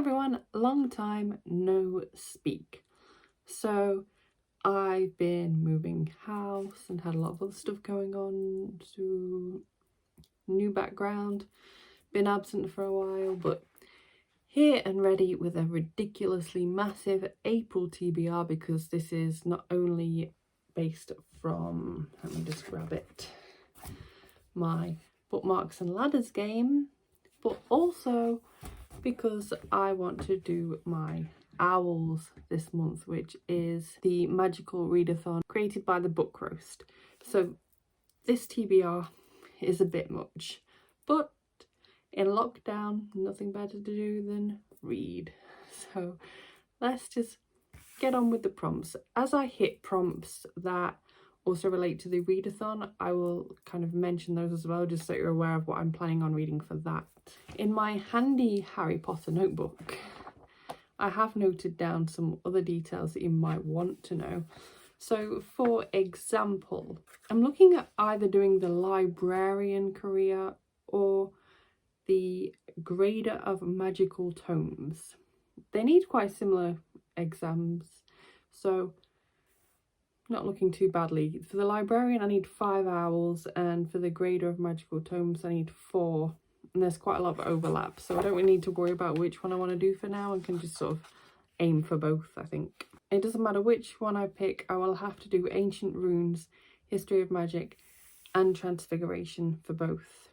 everyone, long time no speak. So I've been moving house and had a lot of other stuff going on, so new background, been absent for a while, but here and ready with a ridiculously massive April TBR, because this is not only based from, let me just grab it, my Bookmarks and Ladders game, but also because I want to do my O.W.Ls this month, which is the Magical Readathon created by the Book Roast. So this TBR is a bit much, but in lockdown, nothing better to do than read. So let's just get on with the prompts. As I hit prompts that also relate to the readathon, I will kind of mention those as well, just so you're aware of what I'm planning on reading for that. In my handy Harry Potter notebook, I have noted down some other details that you might want to know. So for example, I'm looking at either doing the librarian career or the grader of magical tomes. They need quite similar exams, so not looking too badly. For the librarian I need 5 O.W.Ls, and for the grader of magical tomes I need 4, and there's quite a lot of overlap, so I don't really need to worry about which one I want to do for now and can just sort of aim for both. I think it doesn't matter which one I pick, I will have to do ancient runes, history of magic and transfiguration for both.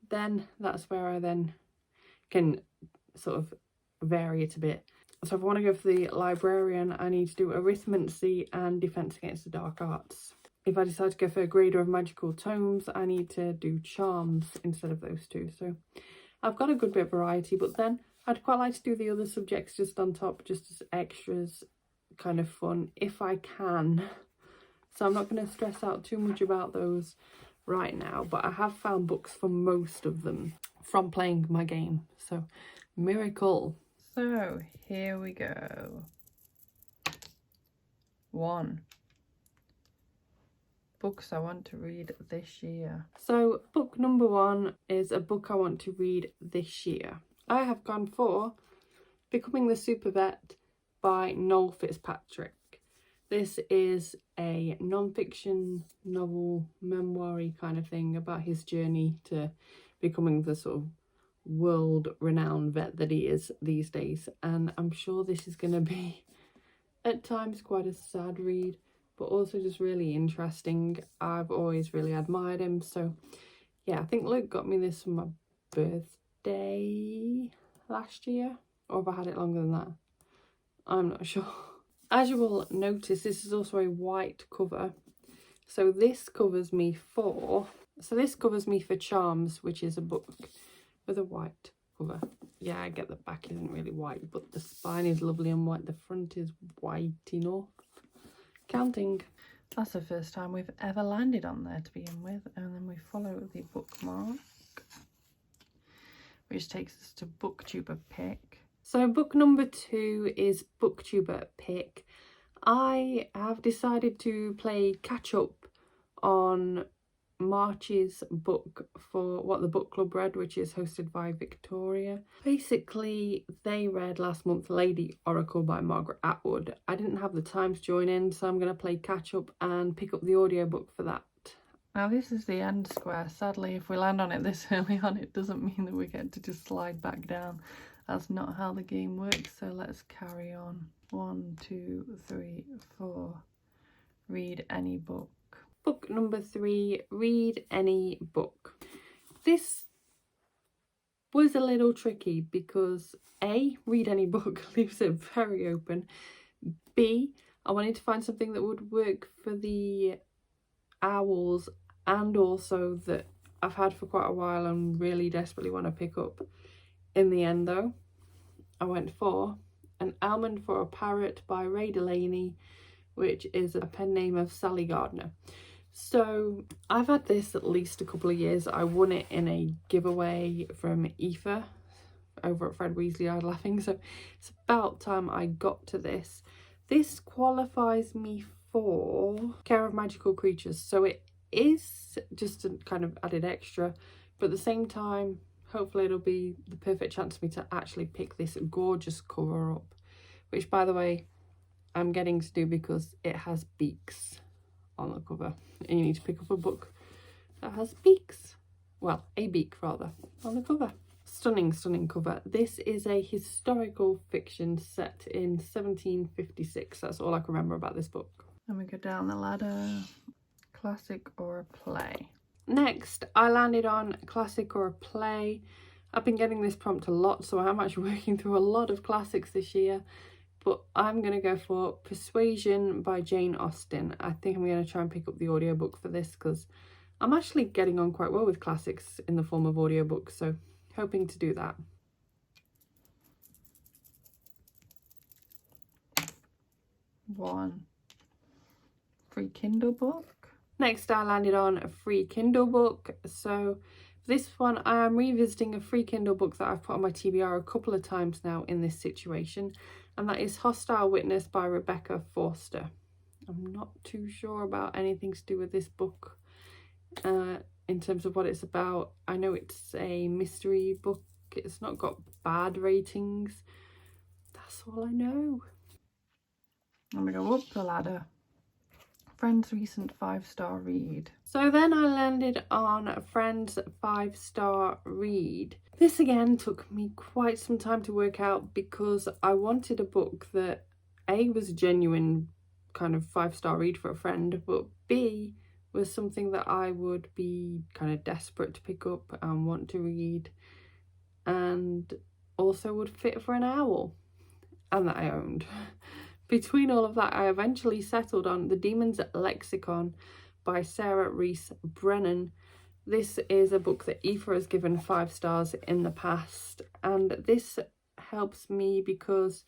Then that's where I then can sort of vary it a bit. So if I want to go for the librarian, I need to do arithmancy and defense against the dark arts. If I decide to go for a grader of magical tomes, I need to do charms instead of those two. So I've got a good bit of variety, but then I'd quite like to do the other subjects just on top, just as extras, kind of fun, if I can. So I'm not going to stress out too much about those right now, but I have found books for most of them from playing my game. So miracle. So here we go. 1. Books I want to read this year. So book number 1 is a book I want to read this year. I have gone for Becoming the Supervet by Noel Fitzpatrick. This is a non-fiction novel, memoir-y kind of thing about his journey to becoming the sort of world-renowned vet that he is these days. And I'm sure this is going to be, at times, quite a sad read, but also just really interesting. I've always really admired him. So, yeah, I think Luke got me this for my birthday last year. Or have I had it longer than that? I'm not sure. As you will notice, this is also a white cover. So this covers me for Charms, which is a book with a white cover. Yeah, I get the back isn't really white, but the spine is lovely and white. The front is white enough. Counting. That's the first time we've ever landed on there to begin with. And then we follow the bookmark, which takes us to Booktuber Pick. So book number 2 is Booktuber Pick. I have decided to play catch up on March's book for What the Book Club read, which is hosted by Victoria. Basically, they read last month Lady Oracle by Margaret Atwood. I didn't have the time to join in, so I'm going to play catch up and pick up the audiobook for that. Now this is the end square. Sadly, if we land on it this early on, it doesn't mean that we get to just slide back down. That's not how the game works, so let's carry on. 1, 2, 3, 4. Read any book. Book number 3, read any book. This was a little tricky because A, read any book leaves it very open. B, I wanted to find something that would work for the O.W.Ls and also that I've had for quite a while and really desperately want to pick up. In the end though, I went for An Almond for a Parrot by Wray Delaney, which is a pen name of Sally Gardner. So I've had this at least a couple of years. I won it in a giveaway from Aoife over at Fred Weasley Eyed Laughing, so it's about time I got to this. This qualifies me for Care of Magical Creatures, so it is just a kind of added extra, but at the same time hopefully it'll be the perfect chance for me to actually pick this gorgeous cover up, which, by the way, I'm getting to do because it has beaks on the cover, and you need to pick up a book that has beaks, well, a beak rather, on the cover. Stunning, stunning cover. This is a historical fiction set in 1756. That's all I can remember about this book. Then we go down the ladder. Classic or a play. Next, I landed on classic or a play. I've been getting this prompt a lot, so I'm actually working through a lot of classics this year. But I'm going to go for Persuasion by Jane Austen. I think I'm going to try and pick up the audiobook for this because I'm actually getting on quite well with classics in the form of audiobooks, so hoping to do that. One. Free Kindle book. Next, I landed on a free Kindle book. So for this one, I am revisiting a free Kindle book that I've put on my TBR a couple of times now in this situation, and that is Hostile Witness by Rebecca Forster. I'm not too sure about anything to do with this book in terms of what it's about. I know it's a mystery book. It's not got bad ratings. That's all I know. I'm going to go up the ladder. Friend's recent 5-star read. So then I landed on a Friend's 5-star read. This again took me quite some time to work out because I wanted a book that A, was a genuine kind of 5-star read for a friend, but B, was something that I would be kind of desperate to pick up and want to read, and also would fit for an owl, and that I owned. Between all of that, I eventually settled on The Demon's Lexicon by Sarah Rees Brennan. This is a book that Aoife has given 5 stars in the past, and this helps me because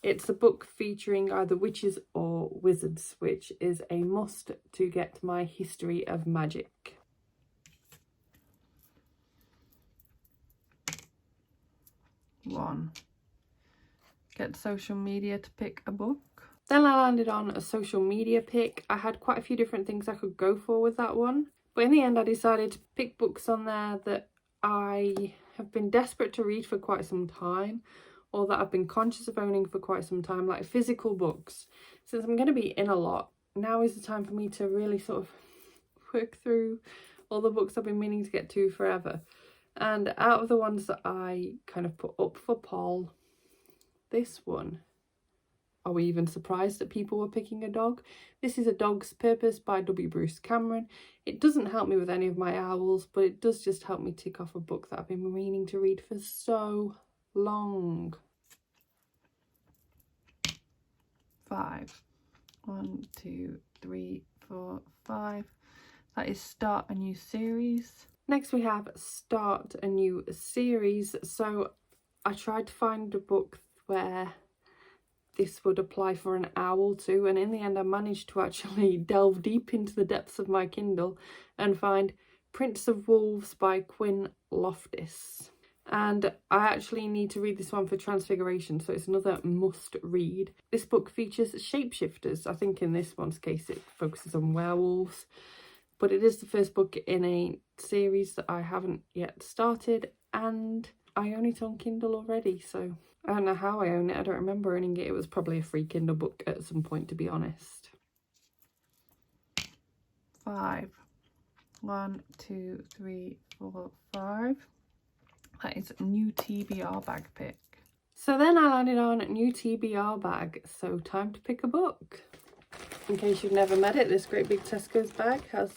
it's a book featuring either witches or wizards, which is a must to get my history of magic. One. Get social media to pick a book. Then I landed on a social media pick. I had quite a few different things I could go for with that one, but in the end I decided to pick books on there that I have been desperate to read for quite some time, or that I've been conscious of owning for quite some time, like physical books. Since I'm going to be in a lot, now is the time for me to really sort of work through all the books I've been meaning to get to forever. And out of the ones that I kind of put up for poll, this one, are we even surprised that people were picking a dog? This is A Dog's Purpose by W. Bruce Cameron. It doesn't help me with any of my owls, but it does just help me tick off a book that I've been meaning to read for so long. 5. 1, 2, 3, 4, 5. That is Start a New Series. Next we have Start a New Series. So I tried to find a book where this would apply for an owl too, and in the end I managed to actually delve deep into the depths of my Kindle and find Prince of Wolves by Quinn Loftis. And I actually need to read this one for Transfiguration, so it's another must read. This book features shapeshifters. I think in this one's case it focuses on werewolves, but it is the first book in a series that I haven't yet started, and I own it on Kindle already, so I don't know how I own it. I don't remember owning it. It was probably a free Kindle book at some point, to be honest. 5. 1, 2, 3, 4, 5. That is New TBR bag pick. So then I landed on New TBR bag, so time to pick a book. In case you've never met it, this great big Tesco's bag has,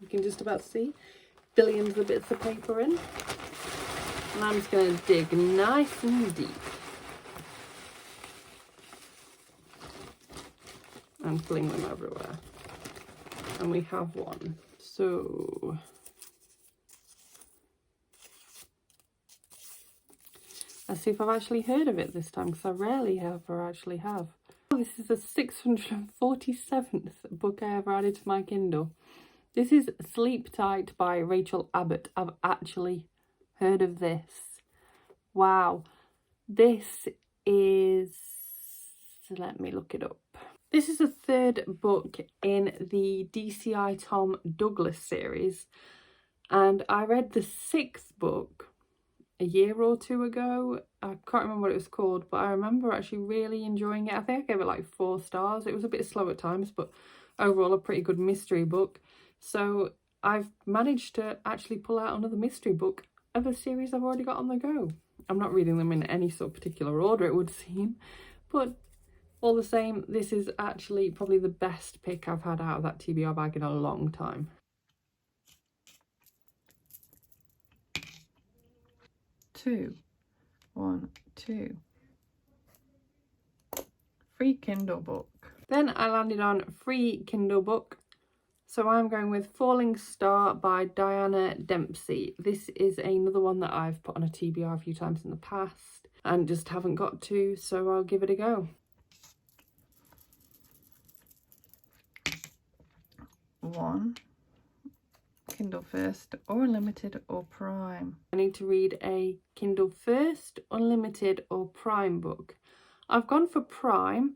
you can just about see, billions of bits of paper in. And I'm just going to dig nice and deep. And fling them everywhere. And we have one. So let's see if I've actually heard of it this time, because I rarely ever actually have. This is the 647th book I ever added to my Kindle. This is Sleep Tight by Rachel Abbott. I've actually heard of this. Wow. This is, let me look it up. This is the 3rd book in the DCI Tom Douglas series, and I read the 6th book a year or two ago. I can't remember what it was called, but I remember actually really enjoying it. I think I gave it like 4 stars. It was a bit slow at times, but overall a pretty good mystery book. So I've managed to actually pull out another mystery book of a series I've already got on the go. I'm not reading them in any sort of particular order, it would seem, but all the same, this is actually probably the best pick I've had out of that TBR bag in a long time. Two. 1, 2. Free Kindle book. Then I landed on free Kindle book. So I'm going with Falling Star by Diana Dempsey. This is another one that I've put on a TBR a few times in the past and just haven't got to, so I'll give it a go. 1. Kindle First or Unlimited or Prime. I need to read a Kindle First, Unlimited or Prime book. I've gone for Prime,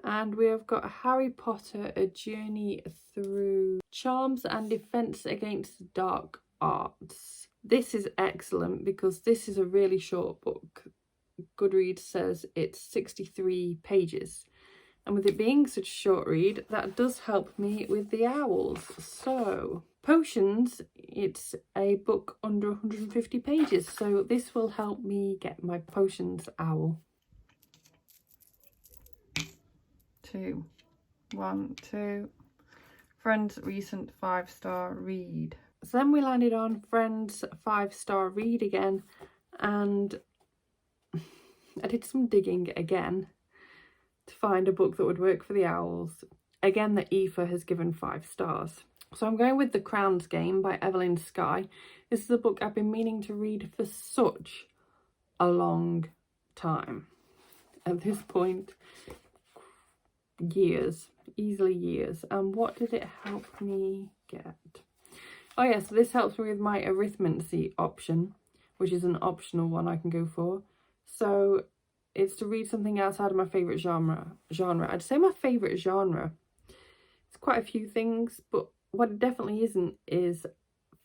and we have got Harry Potter, A Journey Through Charms and Defense Against Dark Arts. This is excellent because this is a really short book. Goodreads says it's 63 pages. And with it being such a short read, that does help me with the owls. So, Potions, it's a book under 150 pages. So this will help me get my Potions owl. 2. 1, 2. Friends recent 5-star read. So then we landed on Friends 5-star read again, and I did some digging again to find a book that would work for the owls. Again, the Aoife has given 5 stars. So I'm going with The Crown's Game by Evelyn Skye. This is a book I've been meaning to read for such a long time. At this point, years, easily years. And what did it help me get? Oh yes, so this helps me with my arithmancy option, which is an optional one I can go for. So it's to read something outside of my favourite genre. I'd say my favourite genre. It's quite a few things, but what it definitely isn't is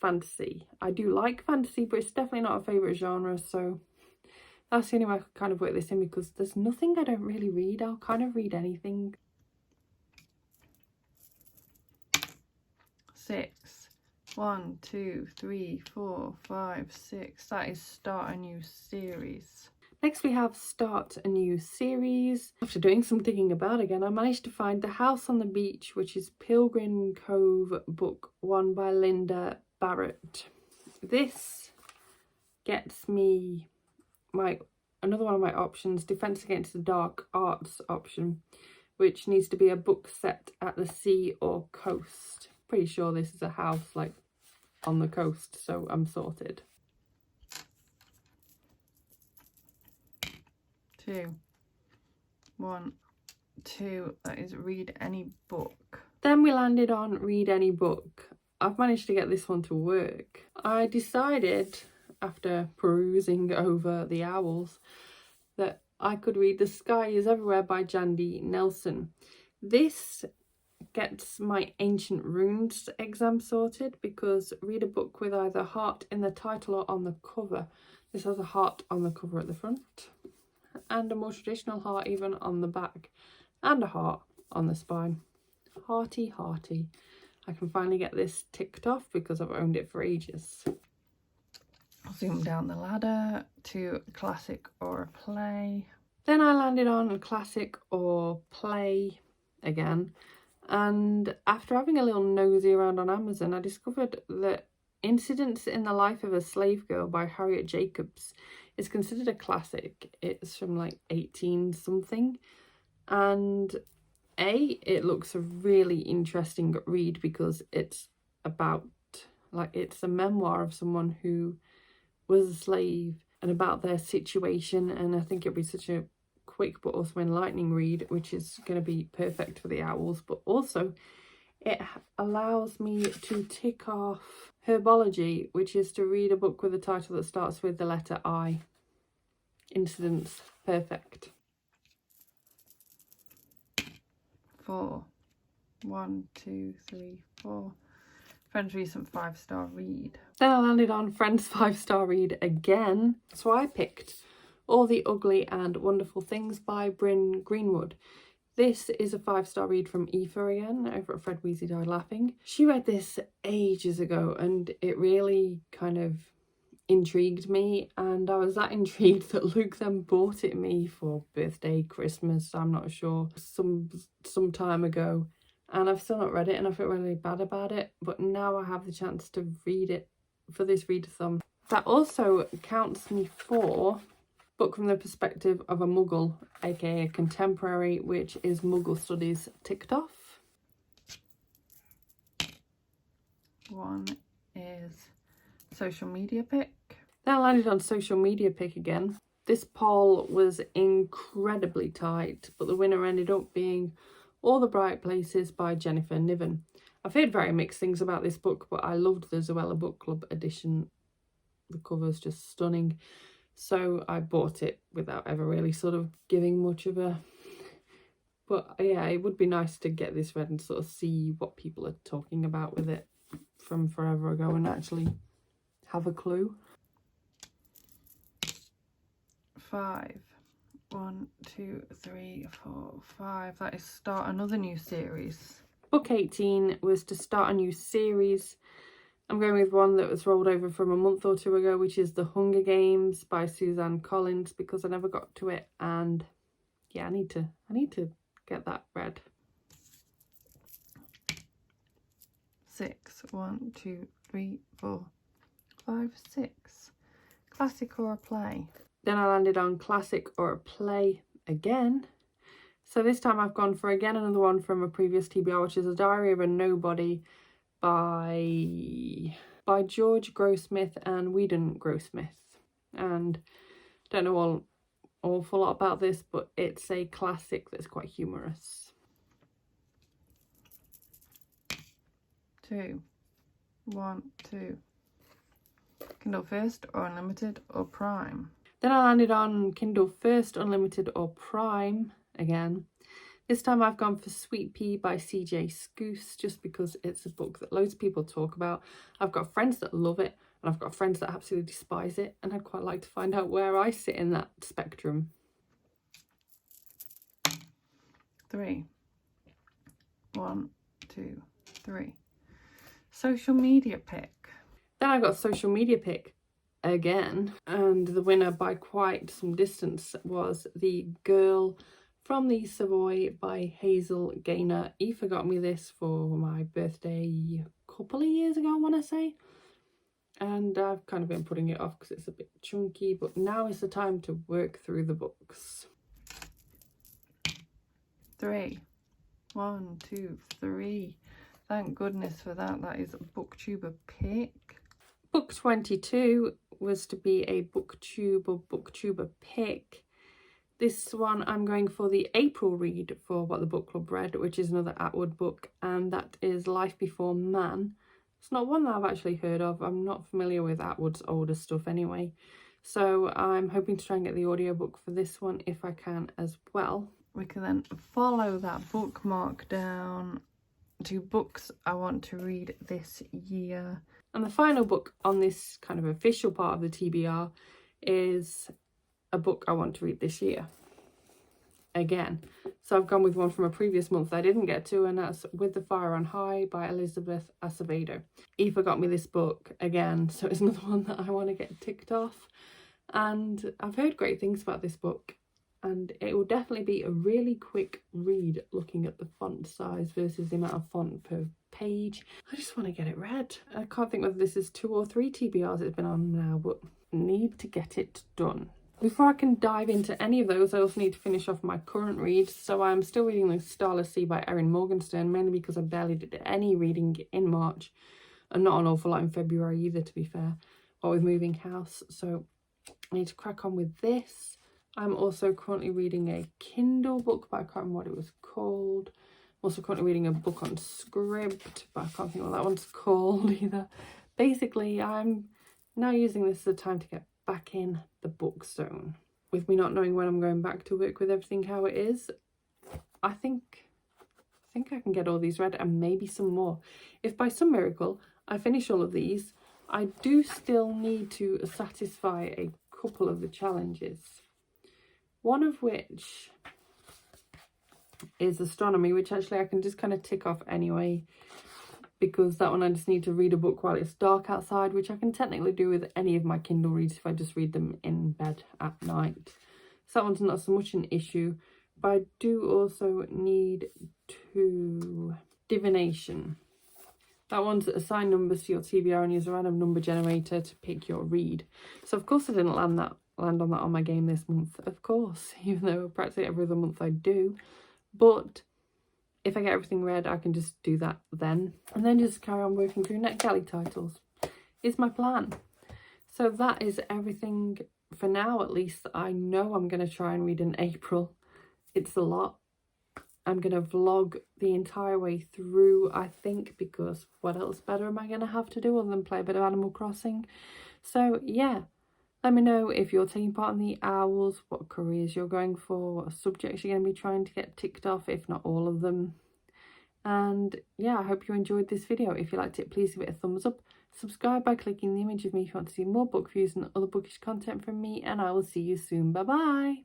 fantasy. I do like fantasy, but it's definitely not a favourite genre, so that's the only way I could kind of work this in, because there's nothing I don't really read. I'll kind of read anything. 6. 1, 2, 3, 4, 5, 6. That is Start a New Series. Next we have Start a New Series. After doing some digging about again, I managed to find The House on the Beach, which is Pilgrim Cove Book 1 by Linda Barrett. This gets me another one of my options, Defense Against the Dark Arts option, which needs to be a book set at the sea or coast. Pretty sure this is a house like on the coast, so I'm sorted. 2. 1, 2. That is Read Any Book. Then we landed on Read Any Book. I've managed to get this one to work. I decided, after perusing over The Owls, that I could read The Sky is Everywhere by Jandy Nelson. This gets my Ancient Runes exam sorted, because read a book with either heart in the title or on the cover. This has a heart on the cover at the front, and a more traditional heart even on the back, and a heart on the spine. Hearty, hearty. I can finally get this ticked off because I've owned it for ages. I'll zoom down the ladder to classic or a play. Then I landed on a classic or play again, and after having a little nosy around on Amazon, I discovered that Incidents in the Life of a Slave Girl by Harriet Jacobs is considered a classic. It's from like 18 something, and it looks a really interesting read because it's about, like, it's a memoir of someone who was a slave and about their situation, and I think it'd be such a quick but also enlightening read, which is going to be perfect for the owls. But also it allows me to tick off herbology, which is to read a book with a title that starts with the letter I. Incidents, perfect. 4. 1, 2, 3, 4. Friend's recent 5-star read. Then I landed on Friend's 5-star read again. So I picked All the Ugly and Wonderful Things by Bryn Greenwood. This is a 5-star read from Aoife again, over at Fred Weasley Died Laughing. She read this ages ago and it really kind of intrigued me, and I was that intrigued that Luke then bought it me for birthday, Christmas, I'm not sure, some time ago, and I've still not read it and I feel really bad about it, but now I have the chance to read it for this readathon. That also counts me for Book from the Perspective of a Muggle, aka a contemporary, which is Muggle Studies ticked off. One is Social Media Pick. Then I landed on Social Media Pick again. This poll was incredibly tight, but the winner ended up being All the Bright Places by Jennifer Niven. I've heard very mixed things about this book, but I loved the Zoella Book Club edition. The cover's just stunning. So I bought it without ever really sort of giving much of a... But yeah, it would be nice to get this read and sort of see what people are talking about with it from forever ago and actually have a clue. 5. 1, 2, 3, 4, 5. That is start another new series. Book 18 was to start a new series. I'm going with one that was rolled over from a month or two ago, which is The Hunger Games by Suzanne Collins, because I never got to it, and yeah, I need to get that read. 6. 1, 2, 3, 4, 5, 6. Classic or a play? Then I landed on Classic or a Play again. So this time I've gone for again another one from a previous TBR, which is A Diary of a Nobody by George Grossmith and Whedon Grossmith. And I don't know an awful lot about this, but it's a classic that's quite humorous. 2. 1, 2. Kindle First or Unlimited or Prime? Then I landed on Kindle First, Unlimited or Prime again. This time I've gone for Sweet Pea by CJ Scoose, just because it's a book that loads of people talk about. I've got friends that love it and I've got friends that absolutely despise it, and I'd quite like to find out where I sit in that spectrum. 3. 1, 2, 3. Social Media Pick. Then I got Social Media Pick again, and the winner by quite some distance was The Girl from the Savoy by Hazel Gaynor. Aoife got me this for my birthday a couple of years ago, I want to say, and I've kind of been putting it off because it's a bit chunky, but now is the time to work through the books. 3. 1, 2, 3. Thank goodness for that. That is a BookTuber pick. Book 22 was to be a BookTuber pick. This one I'm going for the April read for What the Book Club read, which is another Atwood book, and that is Life Before Man. It's not one that I've actually heard of. I'm not familiar with Atwood's older stuff anyway, so I'm hoping to try and get the audiobook for this one if I can as well. We can then follow that bookmark down to books I want to read this year. And the final book on this kind of official part of the TBR is a book I want to read this year again. So I've gone with one from a previous month that I didn't get to, and that's With the Fire on High by Elizabeth Acevedo. Aoife got me this book again, so it's another one that I want to get ticked off. And I've heard great things about this book, and it will definitely be a really quick read looking at the font size versus the amount of font per page. I just want to get it read. I can't think whether this is 2 or 3 TBRs it's been on now, but need to get it done. Before I can dive into any of those, I also need to finish off my current read. So I'm still reading The Starless Sea by Erin Morgenstern, mainly because I barely did any reading in March, and not an awful lot in February either, to be fair, or with moving house. So I need to crack on with this. I'm also currently reading a Kindle book, but I can't remember what it was called. I'm also currently reading a book on script, but I can't think what that one's called either. Basically, I'm now using this as a time to get back in the book zone. With me not knowing when I'm going back to work with everything how it is, I think I can get all these read and maybe some more. If by some miracle I finish all of these, I do still need to satisfy a couple of the challenges. One of which is astronomy, which actually I can just kind of tick off anyway, because that one I just need to read a book while it's dark outside, which I can technically do with any of my Kindle reads if I just read them in bed at night. So that one's not so much an issue, but I do also need to divination. That one's assign numbers to your TBR and use a random number generator to pick your read. So of course I didn't land on that on my game this month, of course, even though practically every other month I do. But if I get everything read, I can just do that then. And then just carry on working through NetGalley titles is my plan. So that is everything for now, at least. I know I'm going to try and read in April. It's a lot. I'm going to vlog the entire way through, I think, because what else better am I going to have to do other than play a bit of Animal Crossing? So yeah, let me know if you're taking part in the Owls, what careers you're going for, what subjects you're going to be trying to get ticked off, if not all of them. And yeah, I hope you enjoyed this video. If you liked it, please give it a thumbs up. Subscribe by clicking the image of me if you want to see more book reviews and other bookish content from me, and I will see you soon. Bye bye!